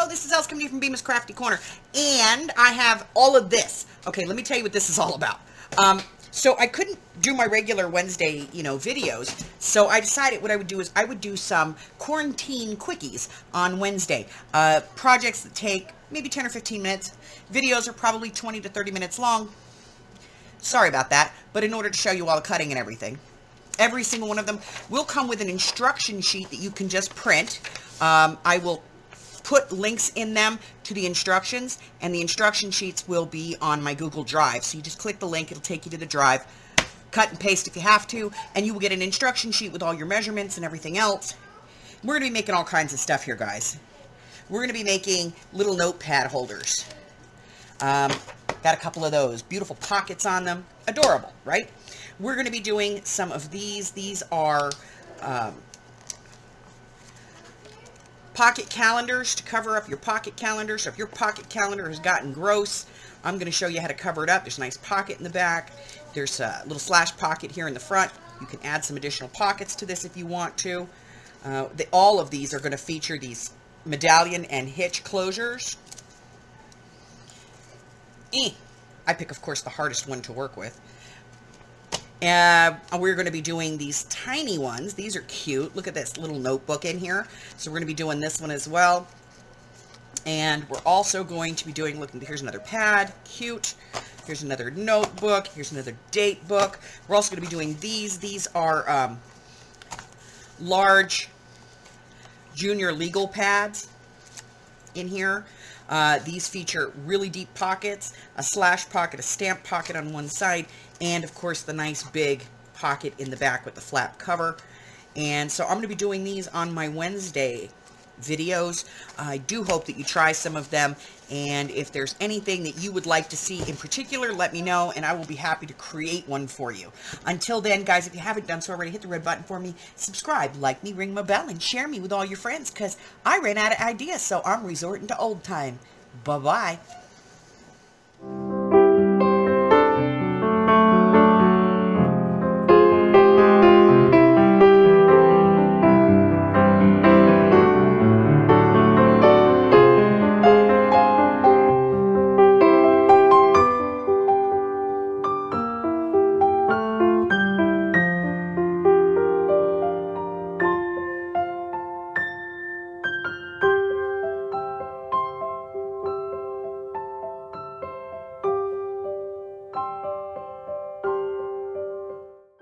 hello, this is Els coming to you from Bemis Crafty Corner, and I have all of this. Okay, let me tell you what this is all about. So I couldn't do my regular Wednesday, videos, so I decided what I would do is I would do some Quarantine Quickies on Wednesday. Projects that take maybe 10 or 15 minutes. Videos are probably 20 to 30 minutes long. Sorry about that, but in order to show you all the cutting and everything. Every single one of them will come with an instruction sheet that you can just print. I will put links in them to the instructions, and the instruction sheets will be on my Google Drive. So you just click the link, it'll take you to the drive, cut and paste if you have to, and you will get an instruction sheet with all your measurements and everything else. We're going to be making all kinds of stuff here, guys. We're going to be making little notepad holders. Got a couple of those. Beautiful pockets on them. Adorable, right? We're going to be doing some of these. These are pocket calendars to cover up your pocket calendar. So if your pocket calendar has gotten gross, I'm going to show you how to cover it up. There's a nice pocket in the back. There's a little slash pocket here in the front. You can add some additional pockets to this if you want to. All of these are going to feature these medallion and hitch closures. I pick, of course, the hardest one to work with. We're going to be doing these tiny ones. These are cute. Look at this little notebook in here. So we're going to be doing this one as well. And we're also going to be doing, look, here's another pad. Cute. Here's another notebook. Here's another date book. We're also going to be doing these. These are large junior legal pads in here. These feature really deep pockets, a slash pocket, a stamp pocket on one side, and of course the nice big pocket in the back with the flap cover. And so I'm going to be doing these on my Wednesday videos. I do hope that you try some of them, and if there's anything that you would like to see in particular, let me know and I will be happy to create one for you. Until then, guys, if you haven't done so already, hit the red button for me, subscribe, like me, ring my bell, and share me with all your friends, because I ran out of ideas, so I'm resorting to old time. Bye-bye.